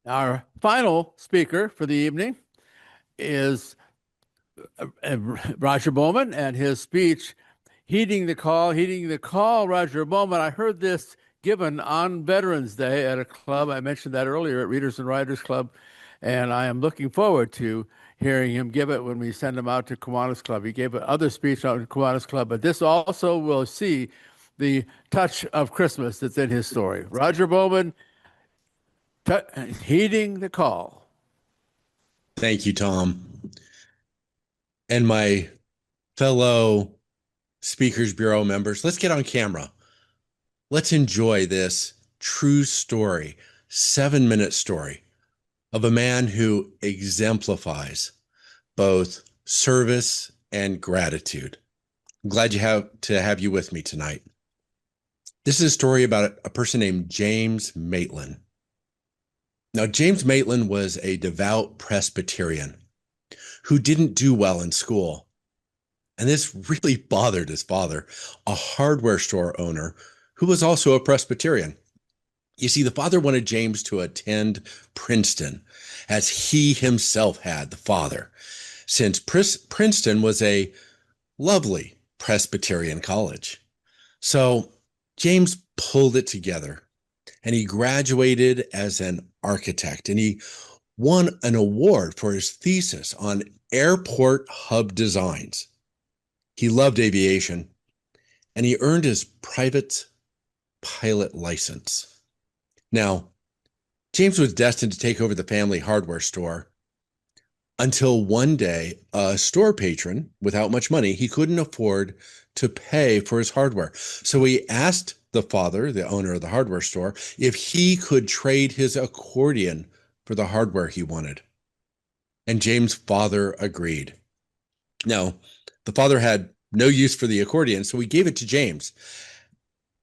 Our final speaker for the evening is Roger Bowman and his speech, Heeding the Call, Roger Bowman. I heard this given on Veterans Day at a club. I mentioned that earlier at Readers and Writers Club, and I am looking forward to hearing him give it when we send him out to Kiwanis Club. He gave another speech out in Kiwanis Club, but this also will see the touch of Christmas that's in his story. Roger Bowman, heeding the call. Thank you, Tom. And my fellow Speakers Bureau members, let's get on camera. Let's enjoy this true story, 7-minute story of a man who exemplifies both service and gratitude. I'm glad to have you with me tonight. This is a story about a person named James Maitland. Now, James Maitland was a devout Presbyterian who didn't do well in school. And this really bothered his father, a hardware store owner who was also a Presbyterian. You see, the father wanted James to attend Princeton, as he himself had, the father, since Princeton was a lovely Presbyterian college. So James pulled it together, and he graduated as an architect, and he won an award for his thesis on airport hub designs. He loved aviation, and he earned his private pilot license. Now, James was destined to take over the family hardware store until one day, a store patron, without much money, he couldn't afford to pay for his hardware. So he asked the father, the owner of the hardware store, if he could trade his accordion for the hardware he wanted. And James' father agreed. Now, the father had no use for the accordion, so he gave it to James,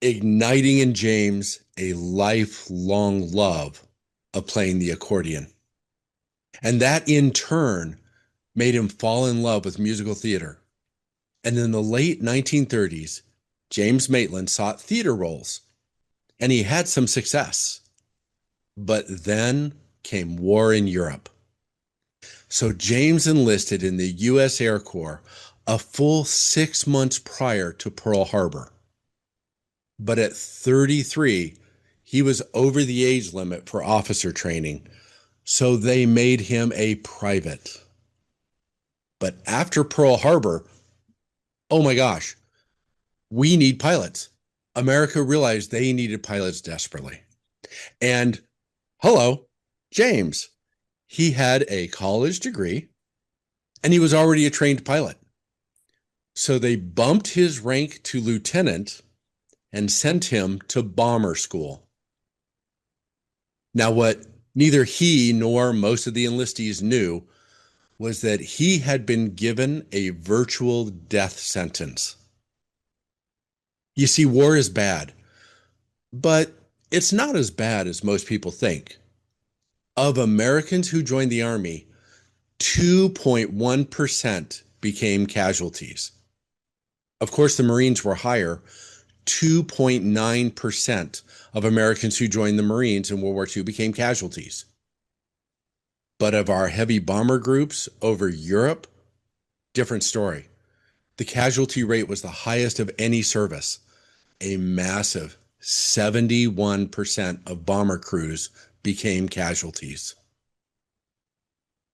igniting in James a lifelong love of playing the accordion. And that in turn made him fall in love with musical theater. And in the late 1930s, James Maitland sought theater roles, and he had some success. But then came war in Europe. So James enlisted in the U.S. Air Corps a full 6 months prior to Pearl Harbor. But at 33, he was over the age limit for officer training, so they made him a private. But after Pearl Harbor, oh my gosh, we need pilots. America realized they needed pilots desperately. And hello, James. He had a college degree, and he was already a trained pilot. So they bumped his rank to lieutenant and sent him to bomber school. Now, what neither he nor most of the enlistees knew was that he had been given a virtual death sentence. You see, war is bad, but it's not as bad as most people think. Of Americans who joined the Army, 2.1% became casualties. Of course, the Marines were higher. 2.9% of Americans who joined the Marines in World War II became casualties. But of our heavy bomber groups over Europe, different story. The casualty rate was the highest of any service. A massive 71% of bomber crews became casualties.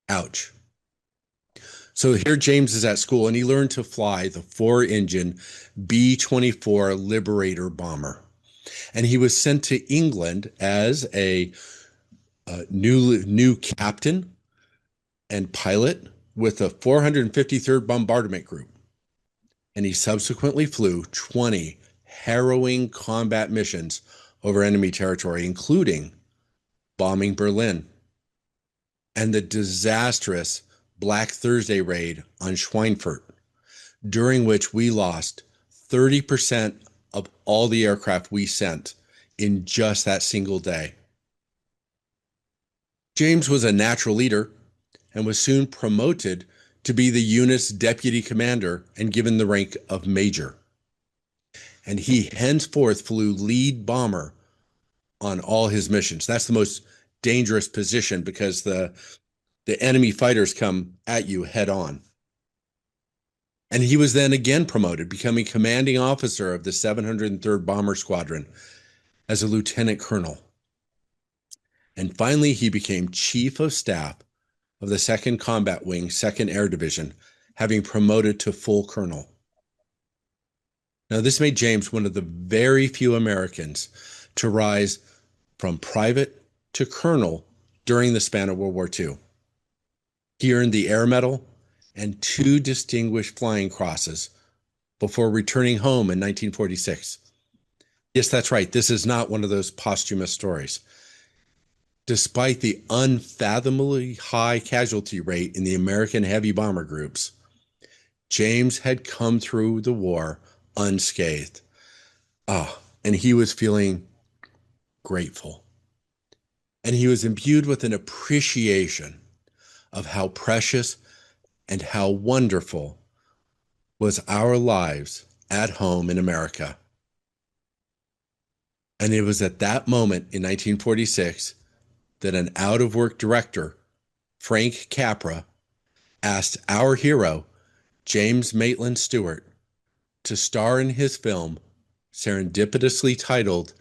Ouch. So here James is at school, and he learned to fly the 4-engine B-24 Liberator bomber. And he was sent to England as a new captain and pilot with the 453rd Bombardment Group. And he subsequently flew 20 harrowing combat missions over enemy territory, including bombing Berlin and the disastrous Black Thursday raid on Schweinfurt, during which we lost 30% of all the aircraft we sent in just that single day. James was a natural leader and was soon promoted to be the unit's deputy commander and given the rank of major. And he henceforth flew lead bomber on all his missions. That's the most dangerous position because the enemy fighters come at you head on. And he was then again promoted, becoming commanding officer of the 703rd Bomber Squadron as a lieutenant colonel. And finally, he became chief of staff of the 2nd Combat Wing, 2nd Air Division, having promoted to full colonel. Now, this made James one of the very few Americans to rise from private to colonel during the span of World War II. He earned the Air Medal and 2 Distinguished Flying Crosses before returning home in 1946. Yes, that's right. This is not one of those posthumous stories. Despite the unfathomably high casualty rate in the American heavy bomber groups, James had come through the war unscathed. And he was feeling grateful. And he was imbued with an appreciation of how precious and how wonderful was our lives at home in America. And it was at that moment in 1946 that an out-of-work director, Frank Capra, asked our hero, James Maitland Stewart, to star in his film, serendipitously titled,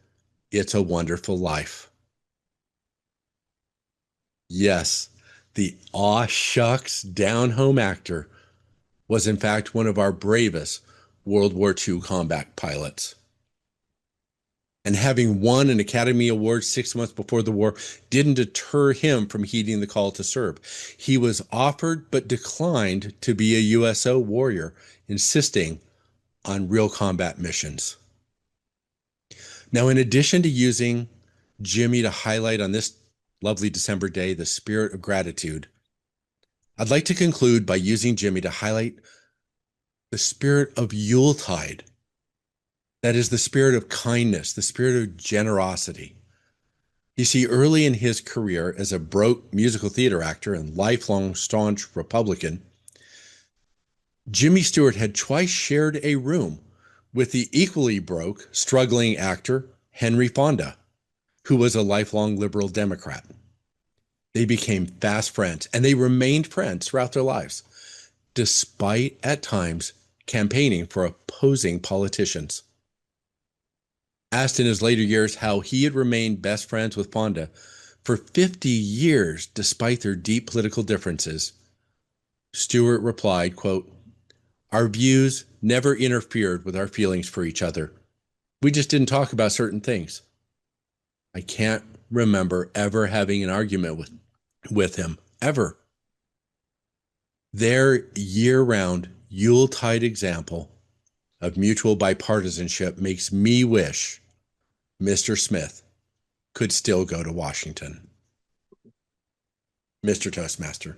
It's a Wonderful Life. Yes, the aw shucks down-home actor was in fact one of our bravest World War II combat pilots. And having won an Academy Award 6 months before the war didn't deter him from heeding the call to serve. He was offered but declined to be a USO warrior, insisting on real combat missions. Now, in addition to using Jimmy to highlight on this lovely December day the spirit of gratitude, I'd like to conclude by using Jimmy to highlight the spirit of Yuletide. That is the spirit of kindness, the spirit of generosity. You see, early in his career as a broke musical theater actor and lifelong staunch Republican, Jimmy Stewart had twice shared a room with the equally broke, struggling actor Henry Fonda, who was a lifelong liberal Democrat. They became fast friends, and they remained friends throughout their lives, despite at times campaigning for opposing politicians. Asked in his later years how he had remained best friends with Fonda for 50 years despite their deep political differences, Stewart replied, quote, "Our views never interfered with our feelings for each other. We just didn't talk about certain things. I can't remember ever having an argument with him, ever." Their year-round Yuletide example of mutual bipartisanship makes me wish Mr. Smith could still go to Washington. Mr. Toastmaster.